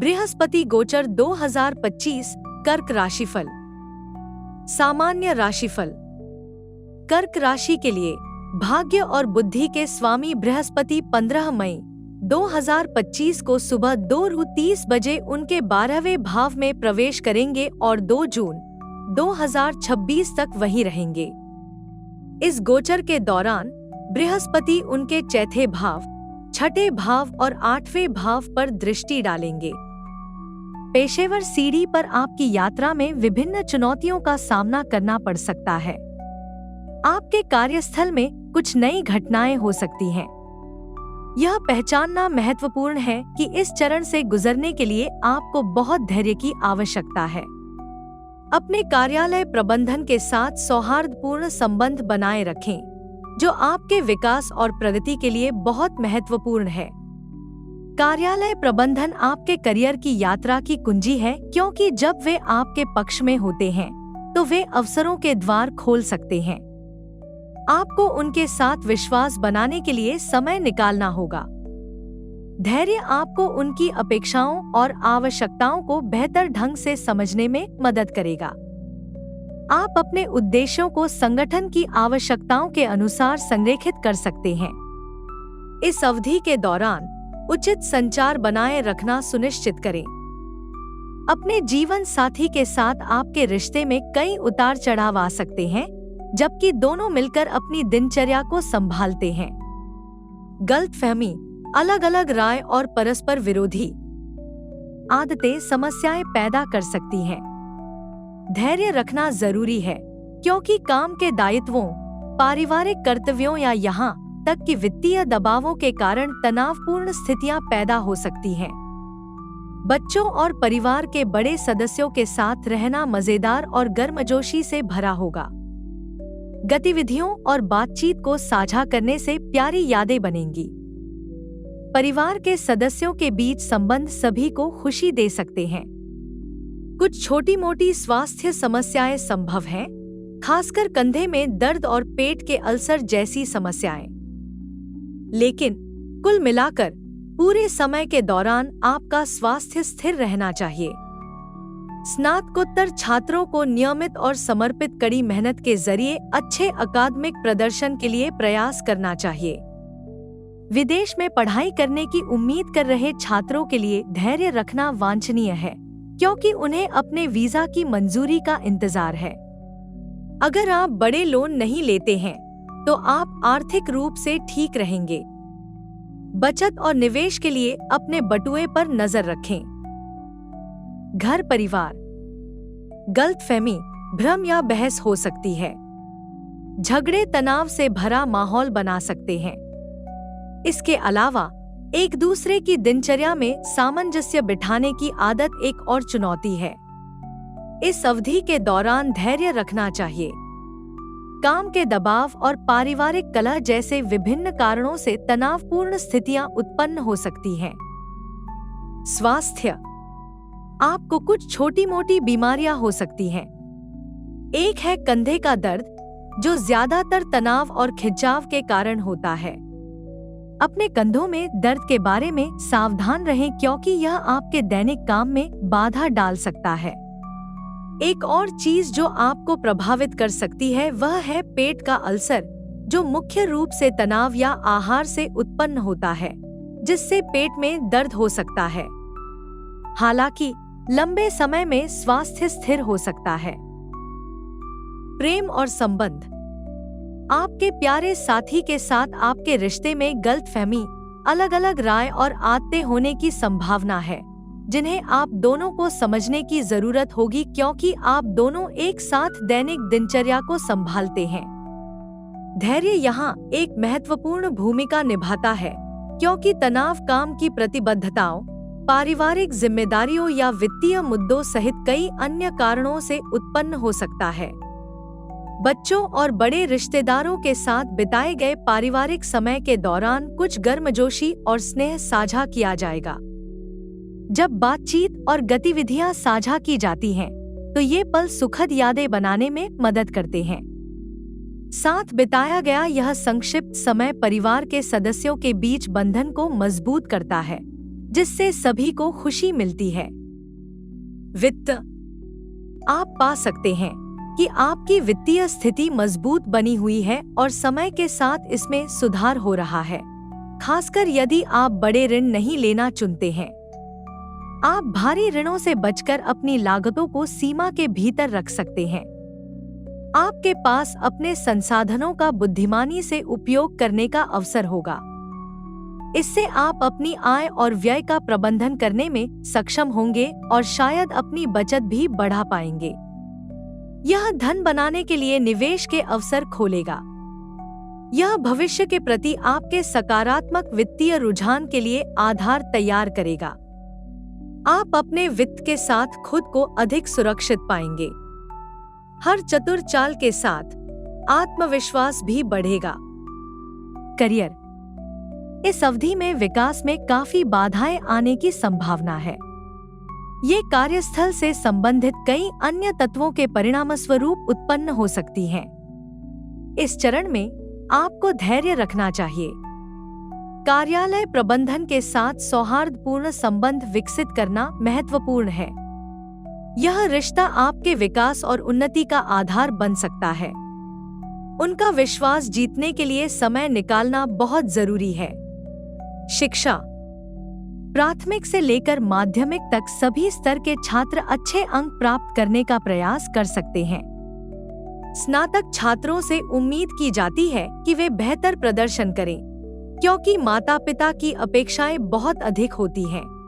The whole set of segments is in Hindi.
बृहस्पति गोचर 2025 कर्क राशिफल। सामान्य राशिफल। कर्क राशि के लिए भाग्य और बुद्धि के स्वामी बृहस्पति 15 मई 2025 को सुबह 2:30 बजे उनके 12वें भाव में प्रवेश करेंगे और 2 जून 2026 तक वहीं रहेंगे। इस गोचर के दौरान बृहस्पति उनके चौथे भाव, छठे भाव और 8वें भाव पर दृष्टि डालेंगे। पेशेवर सीढ़ी पर आपकी यात्रा में विभिन्न चुनौतियों का सामना करना पड़ सकता है। आपके कार्यस्थल में कुछ नई घटनाएं हो सकती हैं। यह पहचानना महत्वपूर्ण है कि इस चरण से गुजरने के लिए आपको बहुत धैर्य की आवश्यकता है। अपने कार्यालय प्रबंधन के साथ सौहार्दपूर्ण संबंध बनाए रखें, जो आपके विकास और प्रगति के लिए बहुत महत्वपूर्ण है। कार्यालय प्रबंधन आपके करियर की यात्रा की कुंजी है, क्योंकि जब वे आपके पक्ष में होते हैं तो वे अवसरों के द्वार खोल सकते हैं। आपको उनके साथ विश्वास बनाने के लिए समय निकालना होगा। धैर्य आपको उनकी अपेक्षाओं और आवश्यकताओं को बेहतर ढंग से समझने में मदद करेगा। आप अपने उद्देश्यों को संगठन की आवश्यकताओं के अनुसार संरेखित कर सकते हैं। इस अवधि के दौरान उचित संचार बनाए रखना सुनिश्चित करें। अपने जीवन साथी के साथ आपके रिश्ते में कई उतार चढ़ाव आ सकते हैं, जबकि दोनों मिलकर अपनी दिनचर्या को संभालते हैं। गलतफहमी, अलग अलग राय और परस्पर विरोधी आदतें समस्याएं पैदा कर सकती हैं। धैर्य रखना जरूरी है, क्योंकि काम के दायित्वों, पारिवारिक कर्तव्यों या यहाँ तक कि वित्तीय दबावों के कारण तनावपूर्ण स्थितियां पैदा हो सकती हैं। बच्चों और परिवार के बड़े सदस्यों के साथ रहना मजेदार और गर्मजोशी से भरा होगा। गतिविधियों और बातचीत को साझा करने से प्यारी यादें बनेंगी। परिवार के सदस्यों के बीच संबंध सभी को खुशी दे सकते हैं। कुछ छोटी मोटी स्वास्थ्य समस्याएं संभव हैं, खासकर कंधे में दर्द और पेट के अल्सर जैसी समस्याएं। लेकिन कुल मिलाकर पूरे समय के दौरान आपका स्वास्थ्य स्थिर रहना चाहिए। स्नातकोत्तर छात्रों को नियमित और समर्पित कड़ी मेहनत के जरिए अच्छे अकादमिक प्रदर्शन के लिए प्रयास करना चाहिए। विदेश में पढ़ाई करने की उम्मीद कर रहे छात्रों के लिए धैर्य रखना वांछनीय है, क्योंकि उन्हें अपने वीजा की मंजूरी का इंतजार है। अगर आप बड़े लोन नहीं लेते हैं, तो आप आर्थिक रूप से ठीक रहेंगे। बचत और निवेश के लिए अपने बटुए पर नजर रखें। घर परिवार। गलतफहमी, भ्रम या बहस हो सकती है। झगड़े तनाव से भरा माहौल बना सकते हैं। इसके अलावा एक दूसरे की दिनचर्या में सामंजस्य बिठाने की आदत एक और चुनौती है। इस अवधि के दौरान धैर्य रखना चाहिए। काम के दबाव और पारिवारिक कलह जैसे विभिन्न कारणों से तनावपूर्ण स्थितियां उत्पन्न हो सकती हैं। स्वास्थ्य। आपको कुछ छोटी मोटी बीमारियां हो सकती हैं। एक है कंधे का दर्द, जो ज्यादातर तनाव और खिंचाव के कारण होता है। अपने कंधों में दर्द के बारे में सावधान रहें, क्योंकि यह आपके दैनिक काम में बाधा डाल सकता है। एक और चीज जो आपको प्रभावित कर सकती है वह है पेट का अल्सर, जो मुख्य रूप से तनाव या आहार से उत्पन्न होता है, जिससे पेट में दर्द हो सकता है। हालांकि लंबे समय में स्वास्थ्य स्थिर हो सकता है। प्रेम और संबंध। आपके प्यारे साथी के साथ आपके रिश्ते में गलतफहमी, अलग अलग राय और आदतें होने की संभावना है, जिन्हें आप दोनों को समझने की जरूरत होगी, क्योंकि आप दोनों एक साथ दैनिक दिनचर्या को संभालते हैं। धैर्य यहाँ एक महत्वपूर्ण भूमिका निभाता है, क्योंकि तनाव काम की प्रतिबद्धताओं, पारिवारिक जिम्मेदारियों या वित्तीय मुद्दों सहित कई अन्य कारणों से उत्पन्न हो सकता है। बच्चों और बड़े रिश्तेदारों के साथ बिताए गए पारिवारिक समय के दौरान कुछ गर्मजोशी और स्नेह साझा किया जाएगा। जब बातचीत और गतिविधियां साझा की जाती हैं, तो ये पल सुखद यादें बनाने में मदद करते हैं। साथ बिताया गया यह संक्षिप्त समय परिवार के सदस्यों के बीच बंधन को मजबूत करता है, जिससे सभी को खुशी मिलती है। वित्त, आप पा सकते हैं कि आपकी वित्तीय स्थिति मजबूत बनी हुई है और समय के साथ इसमें सुधार हो रहा है, खासकर यदि आप बड़े ऋण नहीं लेना चुनते हैं। आप भारी ऋणों से बचकर अपनी लागतों को सीमा के भीतर रख सकते हैं। आपके पास अपने संसाधनों का बुद्धिमानी से उपयोग करने का अवसर होगा। इससे आप अपनी आय और व्यय का प्रबंधन करने में सक्षम होंगे और शायद अपनी बचत भी बढ़ा पाएंगे। यह धन बनाने के लिए निवेश के अवसर खोलेगा। यह भविष्य के प्रति आपके सकारात्मक वित्तीय रुझान के लिए आधार तैयार करेगा। आप अपने वित्त के साथ खुद को अधिक सुरक्षित पाएंगे। हर चतुर चाल के साथ आत्मविश्वास भी बढ़ेगा। करियर, इस अवधि में विकास में काफी बाधाएं आने की संभावना है। ये कार्यस्थल से संबंधित कई अन्य तत्वों के परिणामस्वरूप उत्पन्न हो सकती हैं। इस चरण में आपको धैर्य रखना चाहिए। कार्यालय प्रबंधन के साथ सौहार्दपूर्ण संबंध विकसित करना महत्वपूर्ण है। यह रिश्ता आपके विकास और उन्नति का आधार बन सकता है। उनका विश्वास जीतने के लिए समय निकालना बहुत जरूरी है। शिक्षा, प्राथमिक से लेकर माध्यमिक तक सभी स्तर के छात्र अच्छे अंक प्राप्त करने का प्रयास कर सकते हैं। स्नातक छात्रों से उम्मीद की जाती है कि वे बेहतर प्रदर्शन करें, क्योंकि माता-पिता की अपेक्षाएं बहुत अधिक होती हैं।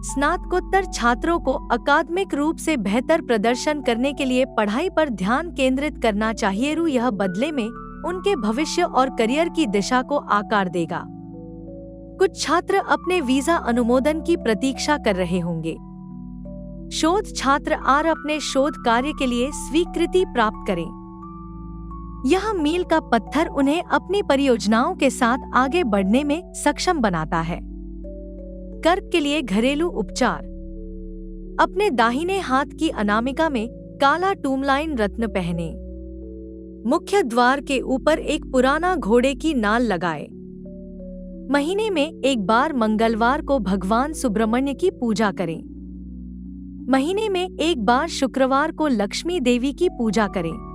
स्नातकोत्तर छात्रों को अकादमिक रूप से बेहतर प्रदर्शन करने के लिए पढ़ाई पर ध्यान केंद्रित करना चाहिए। यह बदले में उनके भविष्य और करियर की दिशा को आकार देगा। कुछ छात्र अपने वीजा अनुमोदन की प्रतीक्षा कर रहे होंगे। शोध छात्र अपने शोध कार्य के लिए स्वीकृति प्राप्त करें। यह मील का पत्थर उन्हें अपनी परियोजनाओं के साथ आगे बढ़ने में सक्षम बनाता है। कर्क के लिए घरेलू उपचार, अपने दाहिने हाथ की अनामिका में काला टूमलाइन रत्न पहने। मुख्य द्वार के ऊपर एक पुराना घोड़े की नाल लगाए। महीने में एक बार मंगलवार को भगवान सुब्रमण्य की पूजा करें। महीने में एक बार शुक्रवार को लक्ष्मी देवी की पूजा करें।